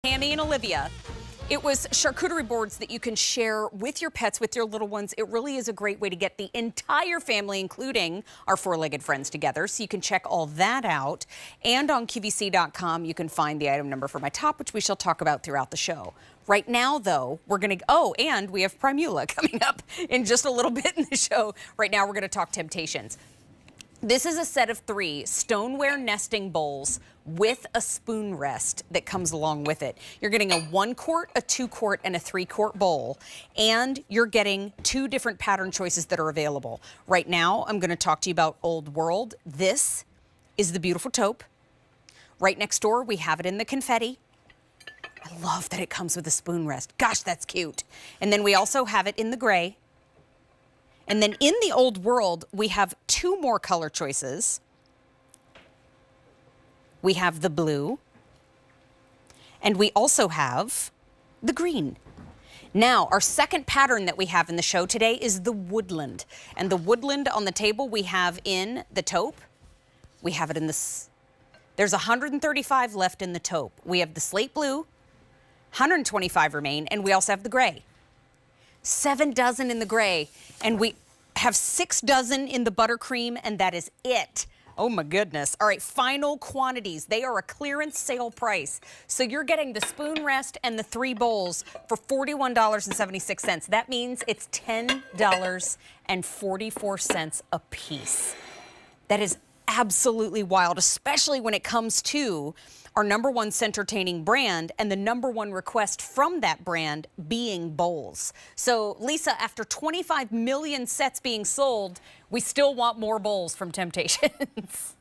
Tammy and Olivia. It was charcuterie boards that you can share with your pets, with your little ones. It really is a great way to get the entire family, including our four-legged friends, together. So you can check all that out. And on QVC.com, you can find the item number for my top, which we shall talk about throughout the show. Right now, though, we're going to, and we have Primula coming up in just a little bit in the show. Right now, we're going to talk Temp-tations. This is a set of 3 stoneware nesting bowls with a spoon rest that comes along with it. You're getting a 1-quart, a 2-quart, and a 3-quart bowl, and you're getting 2 different pattern choices that are available. Right now, I'm going to talk to you about Old World. This is the beautiful taupe. Right next door, we have it in the confetti. I love that it comes with a spoon rest. Gosh, that's cute. And then we also have it in the gray. And then in the Old World, we have 2 more color choices. We have the blue, and we also have the green. Now, our second pattern that we have in the show today is the woodland. And the woodland on the table we have in the taupe. We have it in this. There's 135 left in the taupe. We have the slate blue, 125 remain, and we also have the gray. 7 dozen in the gray, and we have 6 dozen in the buttercream, and that is it. Oh my goodness. All right, final quantities. They are a clearance sale price. So you're getting the spoon rest and the 3 bowls for $41.76. That means it's $10.44 a piece. That is absolutely wild, especially when it comes to our #1 entertaining brand and the #1 request from that brand being bowls. So, Lisa, after 25 million sets being sold, we still want more bowls from Temp-tations.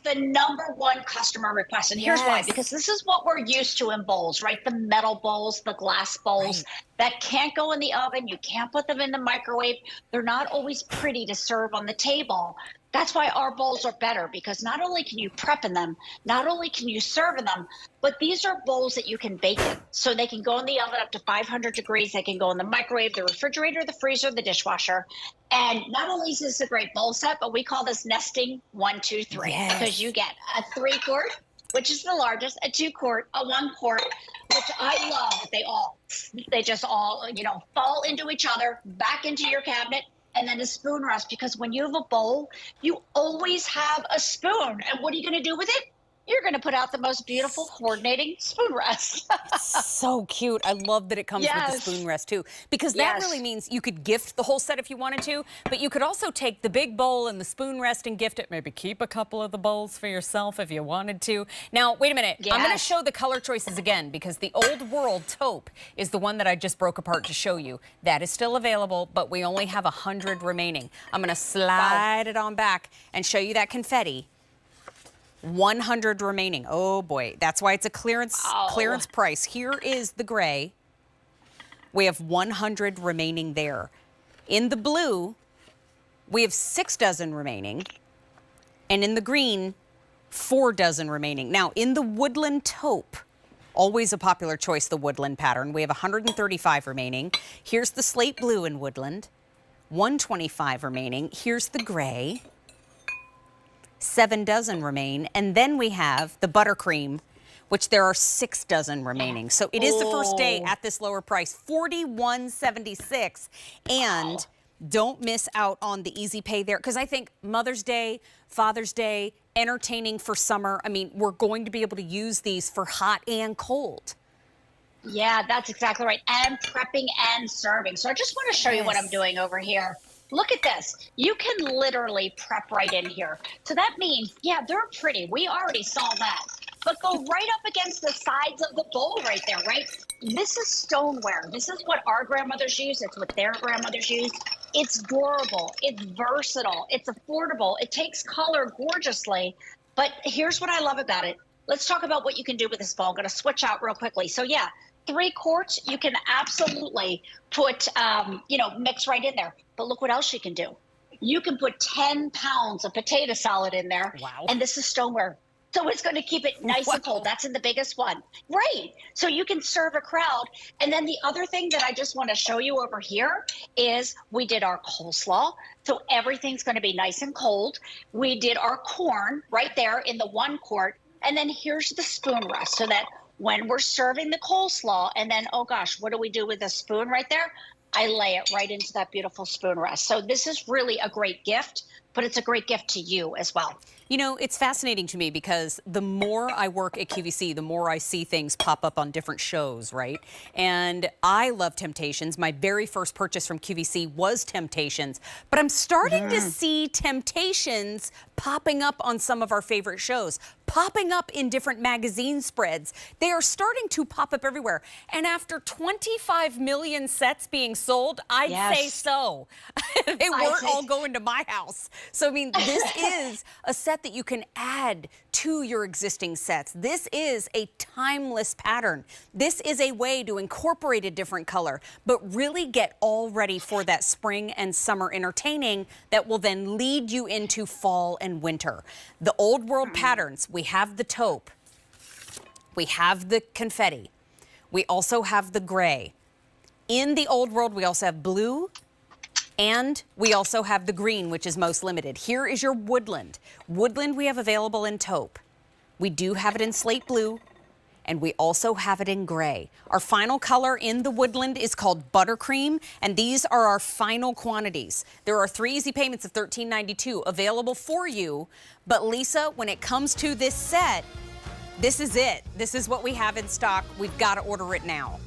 The #1 customer request. And here's why, because this is what we're used to in bowls, right? The metal bowls, the glass bowls that can't go in the oven. You can't put them in the microwave. They're not always pretty to serve on the table. That's why our bowls are better, because not only can you prep in them, not only can you serve in them, but these are bowls that you can bake in. So they can go in the oven up to 500 degrees. They can go in the microwave, the refrigerator, the freezer, the dishwasher. And not only is this a great bowl set, but we call this nesting 1, 2, 3, because you get a 3-quart, which is the largest, a 2-quart, a 1-quart, which I love that they just all, fall into each other, back into your cabinet. And then a spoon rest, because when you have a bowl, you always have a spoon. And what are you going to do with it? You're going to put out the most beautiful coordinating spoon rest. So cute. I love that it comes with the spoon rest too, because that really means you could gift the whole set if you wanted to, but you could also take the big bowl and the spoon rest and gift it. Maybe keep a couple of the bowls for yourself if you wanted to. Now, wait a minute. I'm going to show the color choices again, because the Old World taupe is the one that I just broke apart to show you. That is still available, but we only have 100 remaining. I'm going to slide it on back and show you that confetti. 100 remaining. Oh boy, that's why it's a clearance price. Here is the gray. We have 100 remaining there. In the blue, we have 6 dozen remaining. And in the green, 4 dozen remaining. Now, in the woodland taupe, always a popular choice, the woodland pattern, we have 135 remaining. Here's the slate blue in woodland, 125 remaining. Here's the gray. 7 dozen remain, and then we have the buttercream, which there are 6 dozen remaining. So it is the first day at this lower price, $41.76, and don't miss out on the easy pay there, because I think Mother's Day, Father's Day, entertaining for summer. I mean, we're going to be able to use these for hot and cold. Yeah, that's exactly right, and prepping and serving. So I just want to show you what I'm doing over here. Look at this. You can literally prep right in here. So that means, yeah, they're pretty. We already saw that. But go right up against the sides of the bowl right there, right? This is stoneware. This is what our grandmothers used. It's what their grandmothers used. It's durable. It's versatile. It's affordable. It takes color gorgeously. But here's what I love about it. Let's talk about what you can do with this bowl. I'm going to switch out real quickly. So, yeah, 3 quarts, you can absolutely put, mix right in there. But look what else you can do. You can put 10 pounds of potato salad in there. Wow. And this is stoneware. So it's going to keep it nice and cold. That's in the biggest one. Right. So you can serve a crowd. And then the other thing that I just want to show you over here is we did our coleslaw. So everything's going to be nice and cold. We did our corn right there in the 1 quart. And then here's the spoon rest so that when we're serving the coleslaw, and then, oh gosh, what do we do with the spoon right there? I lay it right into that beautiful spoon rest. So this is really a great gift, but it's a great gift to you as well. You know, it's fascinating to me because the more I work at QVC, the more I see things pop up on different shows, right? And I love Temp-tations. My very first purchase from QVC was Temp-tations, but I'm starting to see Temp-tations popping up on some of our favorite shows, popping up in different magazine spreads. They are starting to pop up everywhere. And after 25 million sets being sold, I'd say so. They weren't all going to my house. So, I mean, this is a set that you can add to your existing sets. This is a timeless pattern. This is a way to incorporate a different color, but really get all ready for that spring and summer entertaining that will then lead you into fall and winter. The old world patterns, we have the taupe, we have the confetti, we also have the gray. In the old world, we also have blue, and we also have the green, which is most limited. Here is your woodland. Woodland we have available in taupe. We do have it in slate blue, and we also have it in gray. Our final color in the woodland is called buttercream, and these are our final quantities. There are 3 easy payments of $13.92 available for you. But Lisa, when it comes to this set, this is it. This is what we have in stock. We've got to order it now.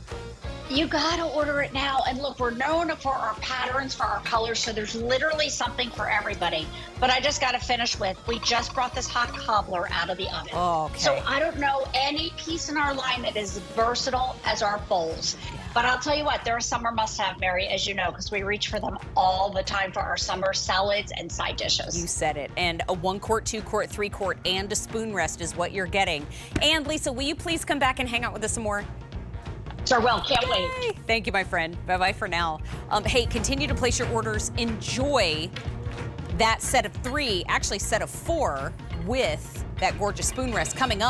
You gotta order it now. And look, we're known for our patterns, for our colors, so there's literally something for everybody. But I just gotta finish with, we just brought this hot cobbler out of the oven. Oh, okay. So I don't know any piece in our line that is versatile as our bowls. But I'll tell you what, they're a summer must-have, Mary, as you know, because we reach for them all the time for our summer salads and side dishes. You said it. And a 1 quart, 2 quart, 3 quart, and a spoon rest is what you're getting. And Lisa, will you please come back and hang out with us some more? Sure will. Can't wait. Thank you, my friend. Bye-bye for now. Hey, continue to place your orders. Enjoy that set of 3, actually set of 4, with that gorgeous spoon rest coming up.